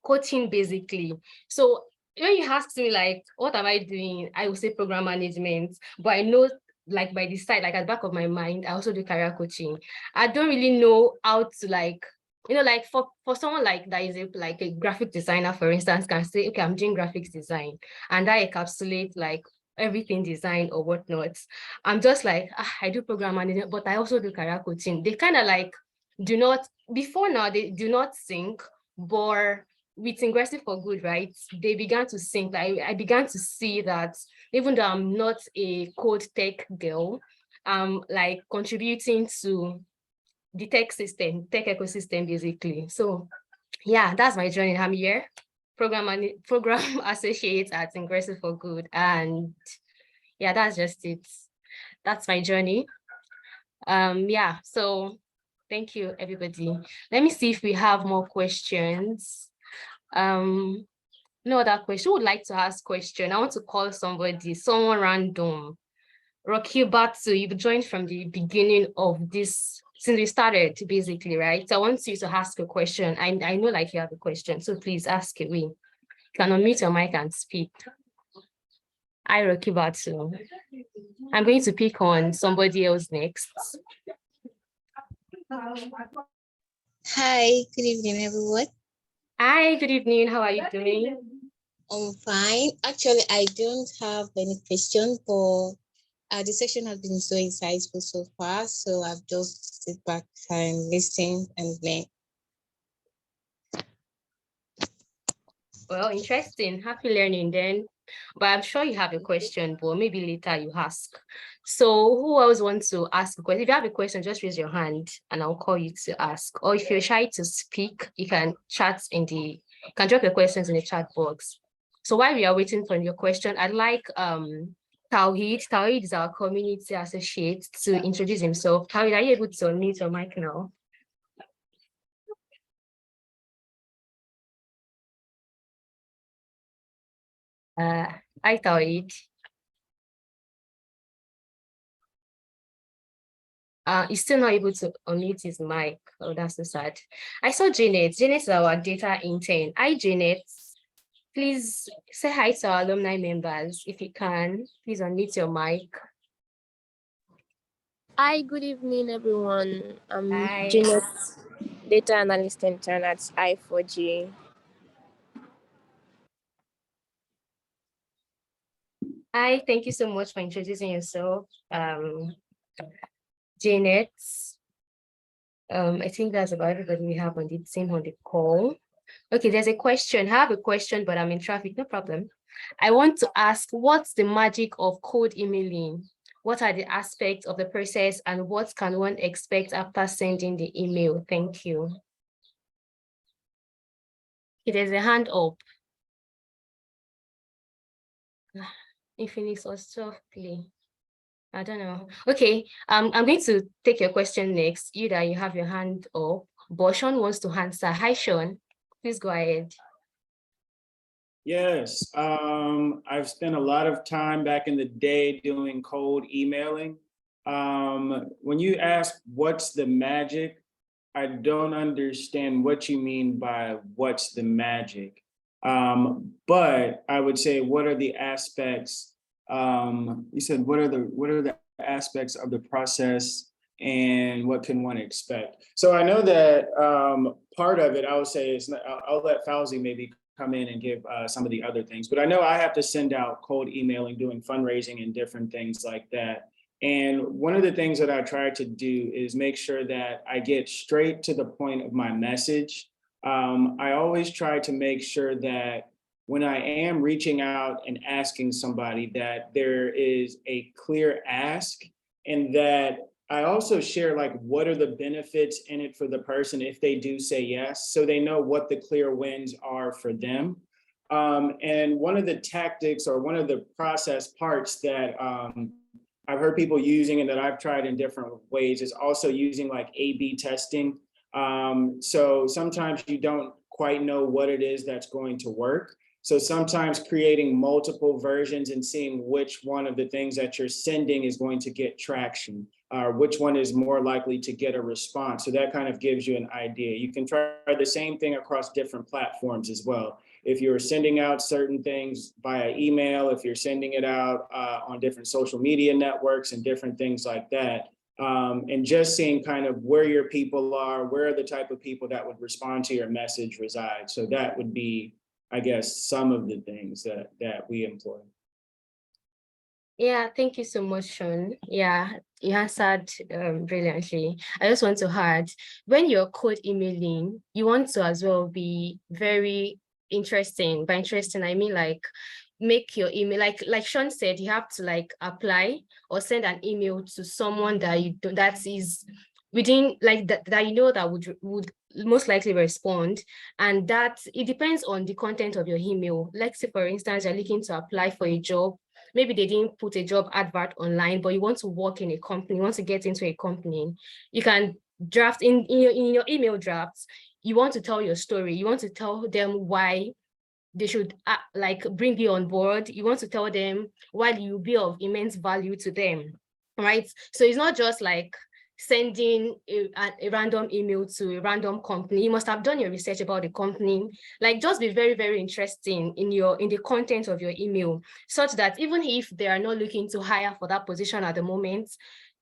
coaching basically. So when you ask me like, what am I doing? I will say program management, but I know like by the side, like at the back of my mind, I also do career coaching. I don't really know how to like, like for someone like that is like a graphic designer, for instance, can say, okay, I'm doing graphics design, and I encapsulate like everything design or whatnot. I'm just like, I do program management, but I also do career coaching. They kind of like before now, they do not sync, but with Ingressive for Good, right, they began to sync. I began to see that even though I'm not a code tech girl, I'm like contributing to the tech ecosystem, basically. So yeah, that's my journey. I'm here, program associate at Ingressive for Good. And yeah, that's just it. That's my journey. Yeah, so thank you, everybody. Let me see if we have more questions. No other question. Who would like to ask question? I want to call someone random. Rocky Batsu, you've joined from the beginning of this, since we started, basically, right? So I want you to ask a question. I know like you have a question, so please ask away. You can unmute your mic and speak. Hi, Rocky Batsu. I'm going to pick on somebody else next. Hi, good evening, everyone. Hi, good evening. How are you doing? I'm fine. Actually, I don't have any question, but the session has been so insightful so far, so I've just sit back and listen and learn. Well, interesting. Happy learning then. But I'm sure you have a question, but maybe later you ask. So who else wants to ask a question? If you have a question, just raise your hand and I'll call you to ask. Or if you're shy to speak, you can chat you can drop your questions in the chat box. So while we are waiting for your question, I'd like Tawhid. Tawhid is our community associate to introduce himself. Tawhid, are you able to unmute your mic now? Hi, Tawhid. He's still not able to unmute his mic. Oh, that's so sad. I saw Janet. Janet is our data intern. Hi, Janet. Please say hi to our alumni members. If you can, please unmute your mic. Hi, good evening, everyone. I'm Hi. Janet, data analyst intern at I4G. Hi, thank you so much for introducing yourself. Janet. I think that's about everybody we have on the call. Okay, there's a question. I have a question, but I'm in traffic, no problem. I want to ask, what's the magic of cold emailing? What are the aspects of the process and what can one expect after sending the email? Thank you. Okay, there's a hand up. Infinix or softly. I don't know. Okay, I'm going to take your question next. You have your hand up, but Sean wants to answer. Hi, Sean. Please go ahead. Yes, I've spent a lot of time back in the day doing cold emailing. When you ask what's the magic, I don't understand what you mean by what's the magic. But I would say, what are the aspects? You said, what are the aspects of the process and what can one expect? So I know that part of it, I would say, is I'll let Fauzi maybe come in and give some of the other things, but I know I have to send out cold emailing, doing fundraising and different things like that. And one of the things that I try to do is make sure that I get straight to the point of my message. I always try to make sure that when I am reaching out and asking somebody, that there is a clear ask, and that I also share like what are the benefits in it for the person if they do say yes, so they know what the clear wins are for them. And one of the tactics or one of the process parts that I've heard people using and that I've tried in different ways is also using like A/B testing. So sometimes you don't quite know what it is that's going to work. So sometimes creating multiple versions and seeing which one of the things that you're sending is going to get traction, or which one is more likely to get a response. So that kind of gives you an idea. You can try the same thing across different platforms as well. If you're sending out certain things via email, if you're sending it out on different social media networks and different things like that, and just seeing kind of where your people are, where the type of people that would respond to your message reside. So that would be, I guess, some of the things that we employ. Yeah, thank you so much, Sean. Yeah, you answered brilliantly. I just want to add, when you're cold emailing, you want to as well be very interesting. By interesting, I mean like make your email, like Sean said, you have to like apply or send an email to someone that is within like that you know that would most likely respond, and that it depends on the content of your email. Let's say, for instance, you're looking to apply for a job. Maybe they didn't put a job advert online, but you want to work in a company, you want to get into a company. You can draft in your email drafts. You want to tell your story. You want to tell them why they should like bring you on board. You want to tell them why you'll be of immense value to them, right? So it's not just like sending a random email to a random company. You must have done your research about the company. Like, just be very, very interesting in the content of your email, such that even if they are not looking to hire for that position at the moment,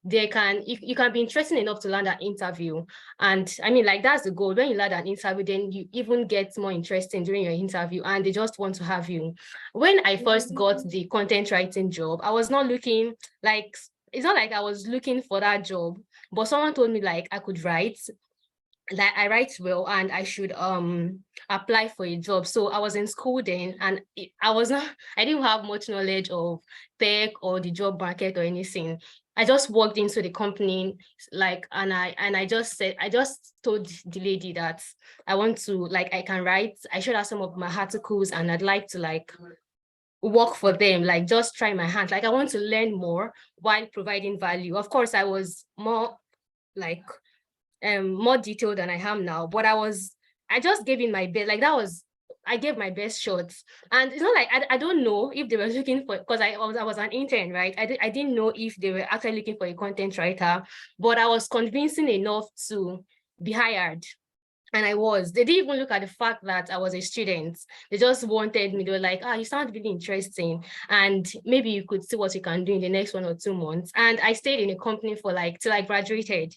you can be interesting enough to land an interview. And I mean, like, that's the goal. When you land an interview, then you even get more interesting during your interview and they just want to have you. When I first got the content writing job, I was not looking like, it's not like I was looking for that job, but someone told me like I could write. like I write well and I should apply for a job. So I was in school then, and I didn't have much knowledge of tech or the job market or anything. I just walked into the company, like, and I just told the lady that I want to, like, I can write. I showed her some of my articles and I'd like to like work for them, like just try my hand. Like I want to learn more while providing value. Of course, I was more like more detailed than I am now, but I just gave in my best. Like I gave my best shots. And it's not like I don't know if they were looking for, because I was an intern, right? I didn't know if they were actually looking for a content writer, but I was convincing enough to be hired. And they didn't even look at the fact that I was a student. They just wanted me. They were like, you sound really interesting. And maybe you could see what you can do in the next 1 or 2 months. And I stayed in a company for like, till I graduated.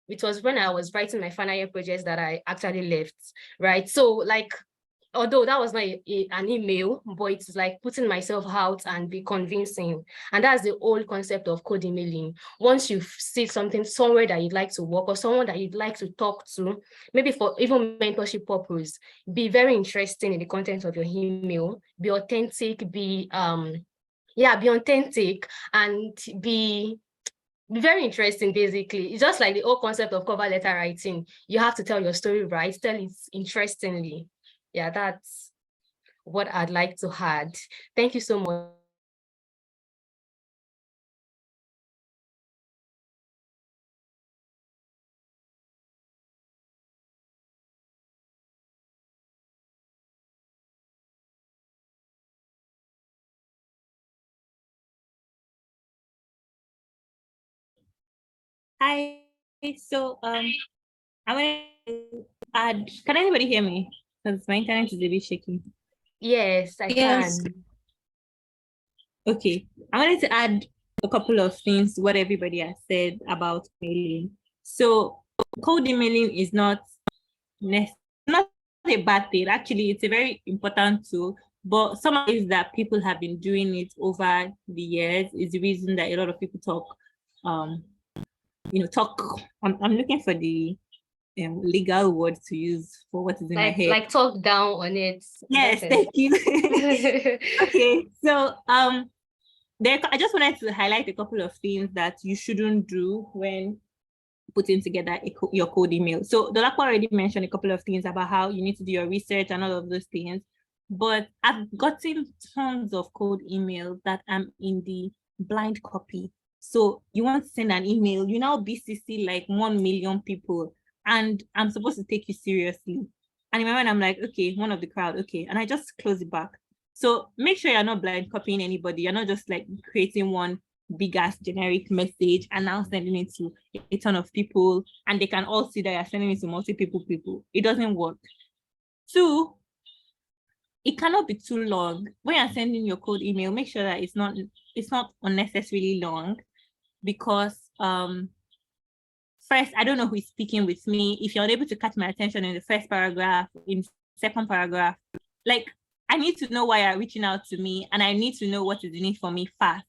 It was when I was writing my final year projects that I actually left, right? So like, although that was not an email, but it's like putting myself out and be convincing. And that's the whole concept of code emailing. Once you see something somewhere that you'd like to work, or someone that you'd like to talk to, maybe for even mentorship purpose, be very interesting in the content of your email, be authentic, be authentic, and be very interesting. Basically, it's just like the whole concept of cover letter writing. You have to tell your story right, tell it interestingly. Yeah, that's what I'd like to add. Thank you so much. Hi. So I want to add. Can anybody hear me? Because my internet is a bit shaky. Yes, I can. Okay, I wanted to add a couple of things to what everybody has said about mailing. So cold emailing is not a bad thing. Actually, it's a very important tool. But some of it that people have been doing it over the years is the reason that a lot of people talk. I'm looking for the legal word to use for what is in my head. Like talk down on it. Yes, thank you. Okay, so I just wanted to highlight a couple of things that you shouldn't do when putting together your code email. So Dolapo already mentioned a couple of things about how you need to do your research and all of those things. But I've gotten tons of code emails that I'm in the blind copy. So you want to send an email, you now BCC like 1 million people, and I'm supposed to take you seriously. And in my mind, I'm like, okay, one of the crowd, okay. And I just close it back. So make sure you're not blind copying anybody. You're not just like creating one big ass generic message and now sending it to a ton of people, and they can all see that you're sending it to multiple people. It doesn't work. Two, it cannot be too long. When you're sending your code email, make sure that it's not unnecessarily long, because first, I don't know who is speaking with me. If you're unable to catch my attention in the first paragraph, in second paragraph, like I need to know why you're reaching out to me, and I need to know what is in it for me fast.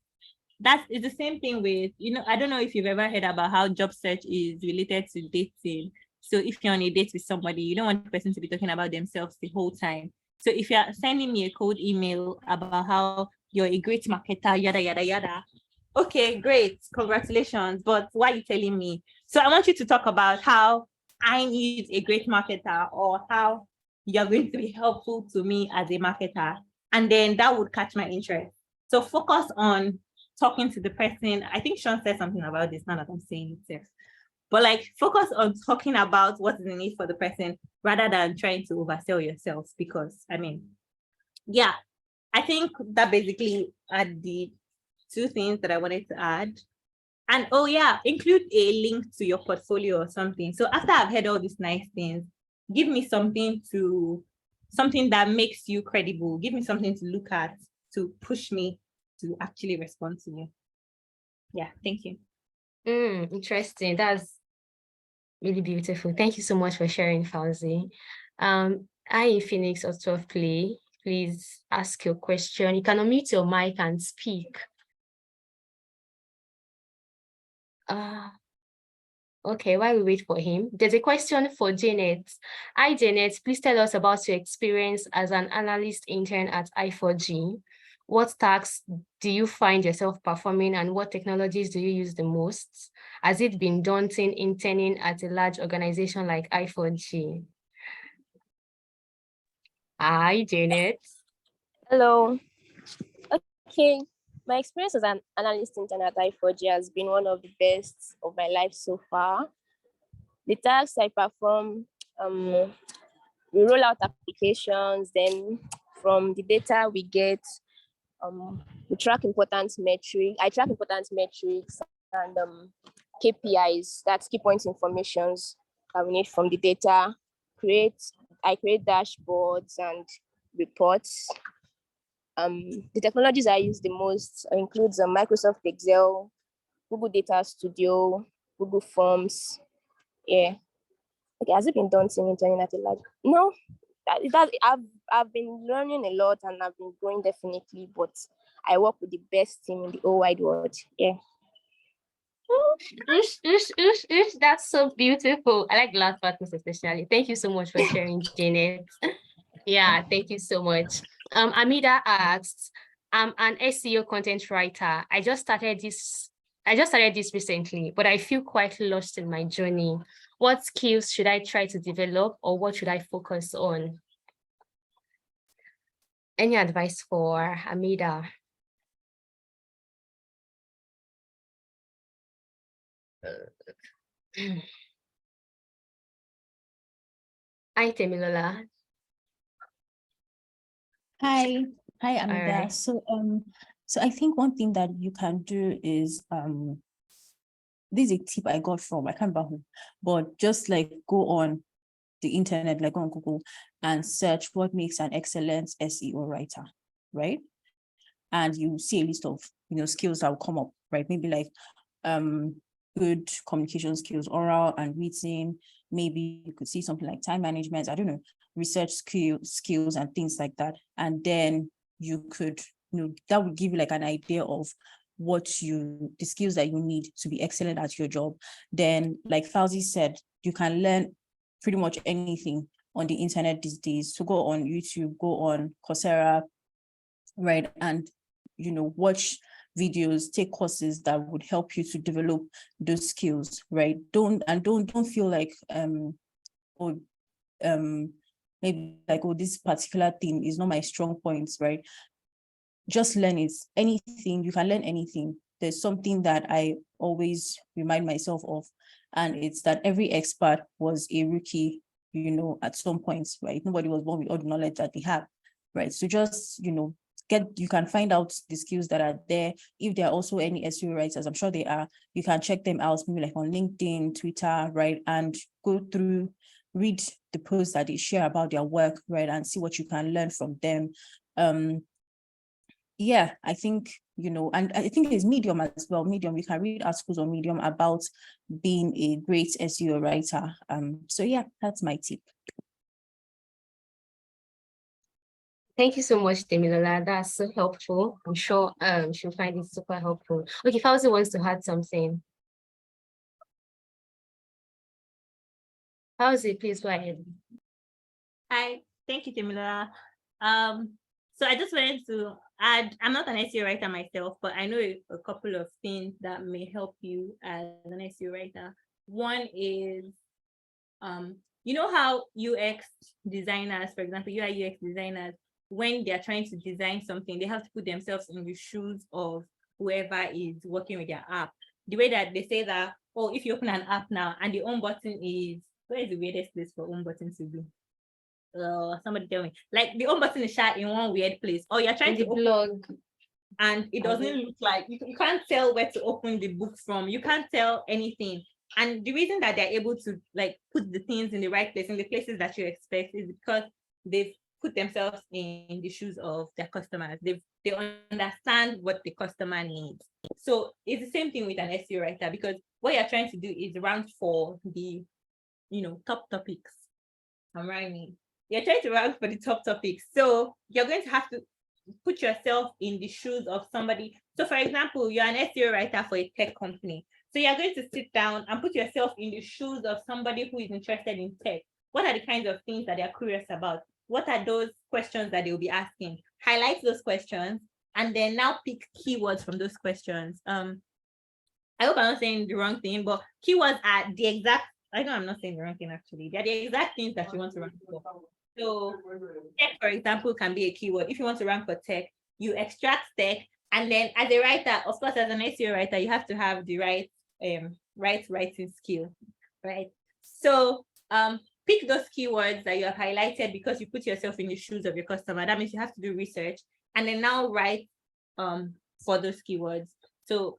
That is the same thing with, I don't know if you've ever heard about how job search is related to dating. So if you're on a date with somebody, you don't want the person to be talking about themselves the whole time. So if you're sending me a cold email about how you're a great marketer, yada, yada, yada, okay, great, congratulations, but why are you telling me? So I want you to talk about how I need a great marketer, or how you're going to be helpful to me as a marketer. And then that would catch my interest. So focus on talking to the person. I think Sean said something about this, now that I'm saying it. But like focus on talking about what is the need for the person rather than trying to oversell yourself. Because yeah, I think that basically are the two things that I wanted to add. And oh yeah, include a link to your portfolio or something. So after I've heard all these nice things, give me something that makes you credible. Give me something to look at to push me to actually respond to you. Yeah, thank you. Interesting. That's really beautiful. Thank you so much for sharing, Fauzi. I, Phoenix of 12 Play, please ask your question. You can unmute your mic and speak. Okay, while we wait for him, there's a question for Janet. Hi, Janet. Please tell us about your experience as an analyst intern at I4G. What tasks do you find yourself performing and what technologies do you use the most? Has it been daunting interning at a large organization like I4G? Hi, Janet. Hello. Okay. My experience as an analyst intern at I4G has been one of the best of my life so far. The tasks I perform, we roll out applications, then from the data we get, we track important metrics. I track important metrics and KPIs, that's key points informations that we need from the data. I create dashboards and reports. The technologies I use the most includes Microsoft Excel, Google Data Studio, Google Forms. Yeah. Okay, has it been done since interning at a large? No, I've been learning a lot and I've been growing definitely, but I work with the best team in the whole wide world. Yeah. That's so beautiful. I like the last part most especially. Thank you so much for sharing, Janet. Yeah, thank you so much. Amida asks, I'm an SEO content writer. I just started this recently, but I feel quite lost in my journey. What skills should I try to develop or what should I focus on? Any advice for Amida? Hi, Temilola. Hi, Amida. Alright. So I think one thing that you can do is this is a tip I got from, I can't remember who, but just like go on the internet, like on Google and search what makes an excellent SEO writer, right? And you see a list of, skills that will come up, right? Maybe like good communication skills, oral and written. Maybe you could see something like time management, I don't know, research skills and things like that. And then you could, that would give you like an idea of the skills that you need to be excellent at your job. Then, like Fauzi said, you can learn pretty much anything on the internet these days. So go on YouTube, go on Coursera, right? And, watch videos, take courses that would help you to develop those skills, right? Don't feel like, maybe like, this particular thing is not my strong points, right? Just learn it. Anything, you can learn anything. There's something that I always remind myself of, and it's that every expert was a rookie, at some points, right? Nobody was born with all the knowledge that they have, right? So just, you can find out the skills that are there. If there are also any SEO writers, I'm sure they are, you can check them out, maybe like on LinkedIn, Twitter, right? And go through, read the posts that they share about their work, right? And see what you can learn from them. Yeah, I think, and I think it's Medium as well. Medium, you can read articles on Medium about being a great SEO writer. So yeah, that's my tip. Thank you so much, Temilola. That's so helpful. I'm sure she'll find it super helpful. Okay, Fauzi wants to add something. Fauzi, please go ahead. Hi, thank you, Temilola. So I just wanted to add, I'm not an SEO writer myself, but I know a couple of things that may help you as an SEO writer. One is, you know how UX designers, for example, UI UX designers, when they're trying to design something, they have to put themselves in the shoes of whoever is working with their app. The way that they say that, oh, if you open an app now and the home button is, where is the weirdest place for home button to be? Somebody tell me. Like the home button is shot in one weird place, or you're trying to blog, and it doesn't look like you can't tell where to open the book from. You can't tell anything. And the reason that they're able to like put the things in the right place, in the places that you expect, is because they've put themselves in the shoes of their customers. They understand what the customer needs. So it's the same thing with an SEO writer, because what you're trying to do is rank for the top topics. I'm rhyming. You're trying to rank for the top topics. So you're going to have to put yourself in the shoes of somebody. So for example, you're an SEO writer for a tech company. So you're going to sit down and put yourself in the shoes of somebody who is interested in tech. What are the kinds of things that they're curious about? What are those questions that they'll be asking? Highlight those questions and then now pick keywords from those questions. I hope I'm not saying the wrong thing, but keywords are the exact, I know I'm not saying the wrong thing actually. They're the exact things that you want to rank for. So tech, for example, can be a keyword. If you want to rank for tech, you extract tech, and then as a writer, of course, as an SEO writer, you have to have the right writing skill, right? So pick those keywords that you have highlighted because you put yourself in the shoes of your customer. That means you have to do research and then now write for those keywords. So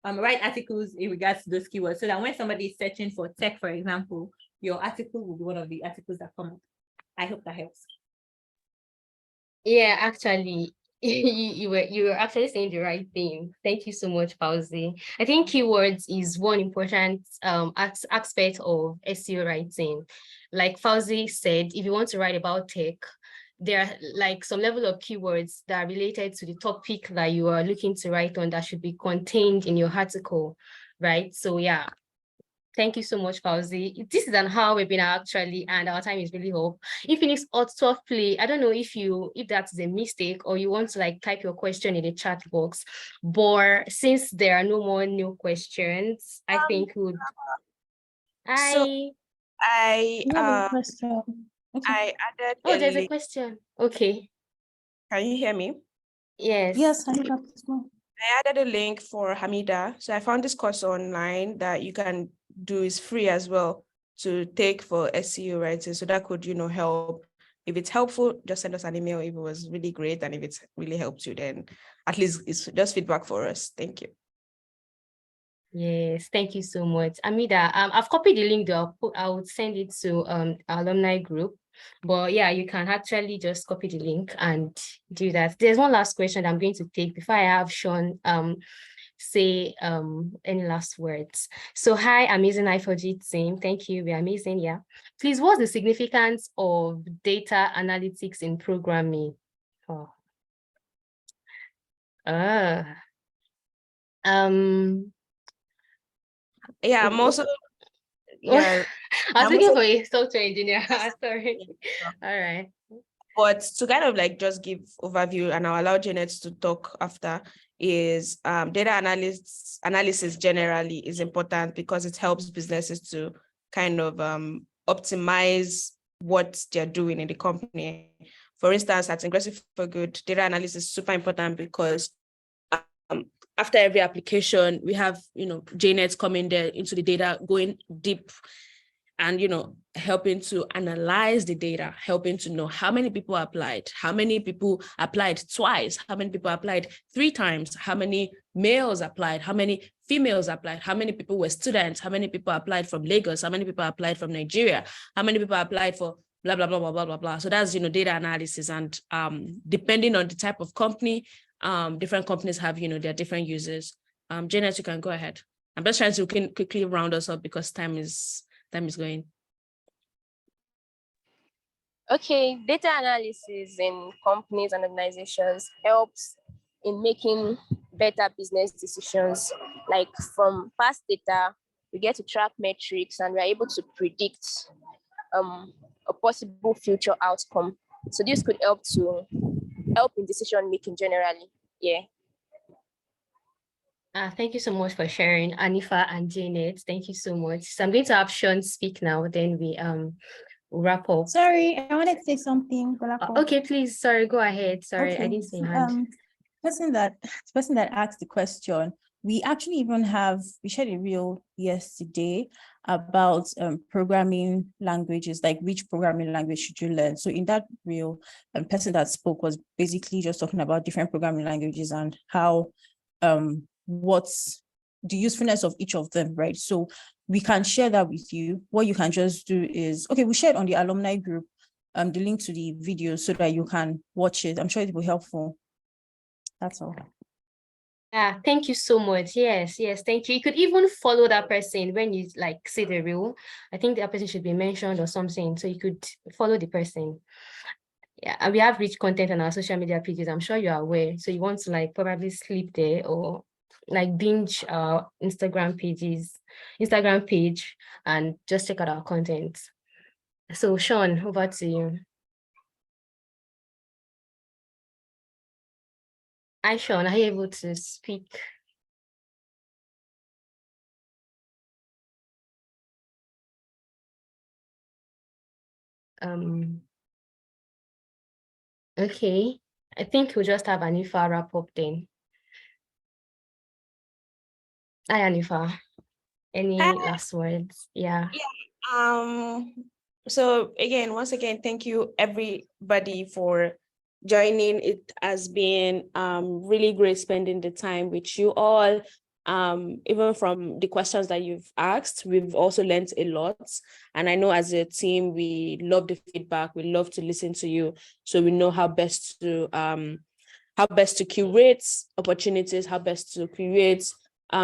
write articles in regards to those keywords so that when somebody is searching for tech, for example, your article will be one of the articles that come up. I hope that helps. Yeah, actually, you were actually saying the right thing. Thank you so much, Fauzi. I think keywords is one important aspect of SEO writing. Like Fauzi said, if you want to write about tech, there are like some level of keywords that are related to the topic that you are looking to write on that should be contained in your article, right? So yeah. Thank you so much, Fauzi. This is an hour webinar actually, and our time is really up. If it is soft play, I don't know if that's a mistake or you want to like type your question in the chat box, but since there are no more new questions, I think we would. I question. Okay. I added There's a link. question. Okay. Can you hear me? Yes. Yes, I have this one. I added a link for Hamida. So I found this course online that you can do, is free as well to take for SEO writing. So that could, help. If it's helpful, just send us an email if it was really great. And if it's really helped you, then at least it's just feedback for us. Thank you. Yes, thank you so much. Amida, I've copied the link though. I would send it to our alumni group. But yeah, you can actually just copy the link and do that. There's one last question I'm going to take before I have Sean say any last words. So hi, amazing I4G team. Thank you. We're amazing. Yeah. Please, what's the significance of data analytics in programming? Yeah, I'm also yeah. I was looking for a software engineer. Sorry. All right. But to kind of like just give overview, and I'll allow Janet to talk after, is data analysis generally is important because it helps businesses to kind of optimize what they're doing in the company. For instance, at Ingressive for Good, data analysis is super important because after every application, we have, Janet coming there into the data, going deep and, helping to analyze the data, helping to know how many people applied, how many people applied twice, how many people applied 3 times, how many males applied, how many females applied, how many people were students, how many people applied from Lagos, how many people applied from Nigeria, how many people applied for blah, blah, blah, blah, blah, blah, blah. So that's, data analysis. And depending on the type of company, different companies have, their different users. Janet, you can go ahead. I'm just trying to quickly round us up because time is going. Okay, data analysis in companies and organizations helps in making better business decisions. Like from past data, we get to track metrics and we're able to predict a possible future outcome. So this could help in decision making generally. Yeah. Thank you so much for sharing, Anifa and Janet. Thank you so much. So I'm going to have Sean speak now, then we wrap up. Sorry, I wanted to say something. Okay, please. Sorry, go ahead. Sorry, Okay. I didn't see your hand. The person that asked the question, we actually even we shared a reel yesterday about programming languages, like which programming language should you learn. So in that reel, the person that spoke was basically just talking about different programming languages and how what's the usefulness of each of them, right? So we can share that with you. What you can just do is, okay, we shared on the alumni group the link to the video so that you can watch it. I'm sure it will be helpful. That's all. Yeah, thank you so much. Yes, thank you. You could even follow that person when you like see the reel. I think that person should be mentioned or something. So you could follow the person. Yeah, and we have rich content on our social media pages. I'm sure you're aware. So you want to like probably sleep there or like binge our Instagram page, and just check out our content. So Sean, over to you. Hi Sean, are you able to speak? Okay, I think we'll just have Anifa wrap up then. Hi Anifa, any last words? Yeah. So again, once again, thank you everybody for joining. It has been really great spending the time with you all. Even from the questions that you've asked, we've also learned a lot. And I know as a team, we love the feedback. We love to listen to you, so we know how best to curate opportunities, how best to create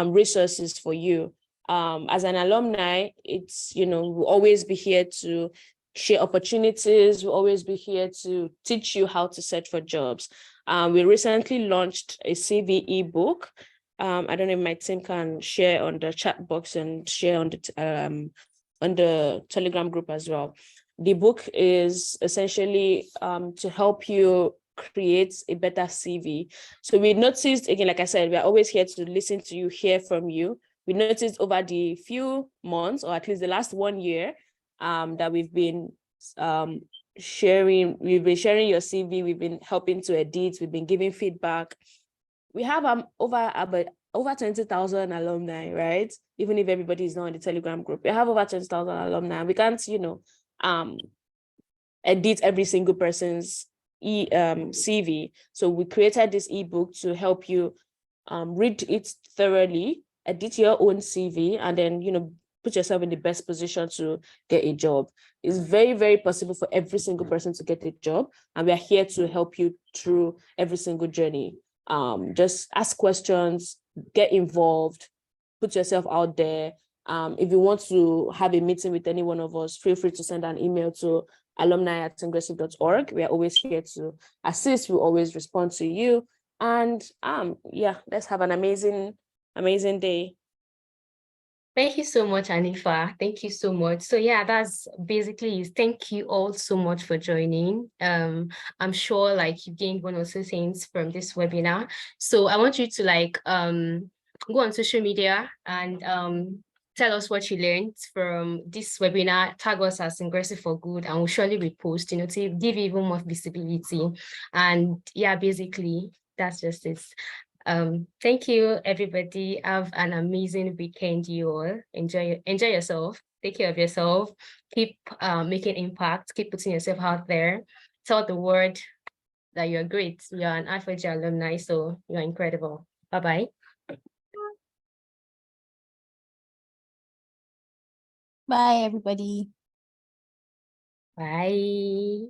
resources for you. As an alumni, it's, we'll always be here to share opportunities. We'll always be here to teach you how to search for jobs. We recently launched a CV ebook. I don't know if my team can share on the chat box and share on the Telegram group as well. The book is essentially to help you create a better CV. So we noticed, again, like I said, we are always here to listen to you, hear from you. We noticed over the few months, or at least the last 1 year, that we've been sharing your CV, we've been helping to edit, we've been giving feedback. We have over 20,000 alumni, right? Even if everybody is not in the Telegram group, we have over 20,000 alumni. We can't, edit every single person's CV. So we created this ebook to help you read it thoroughly, edit your own CV, and then, put yourself in the best position to get a job. It's very, very possible for every single person to get a job, and we are here to help you through every single journey. Just ask questions, get involved, put yourself out there. If you want to have a meeting with any one of us, feel free to send an email to alumni@ingressive.org. We are always here to assist. We'll always respond to you. And yeah, let's have an amazing day. Thank you so much, Anifa. Thank you so much. So yeah, that's basically it. Thank you all so much for joining. I'm sure like you gained one or two things from this webinar. So I want you to go on social media and tell us what you learned from this webinar. Tag us as Ingressive for Good, and we'll surely repost, to give even more visibility. And yeah, basically that's just it. Thank you, everybody. Have an amazing weekend, you all. Enjoy yourself. Take care of yourself. Keep making impact. Keep putting yourself out there. Tell the world that you're great. You're an I4G alumni, so you're incredible. Bye-bye. Bye, everybody. Bye.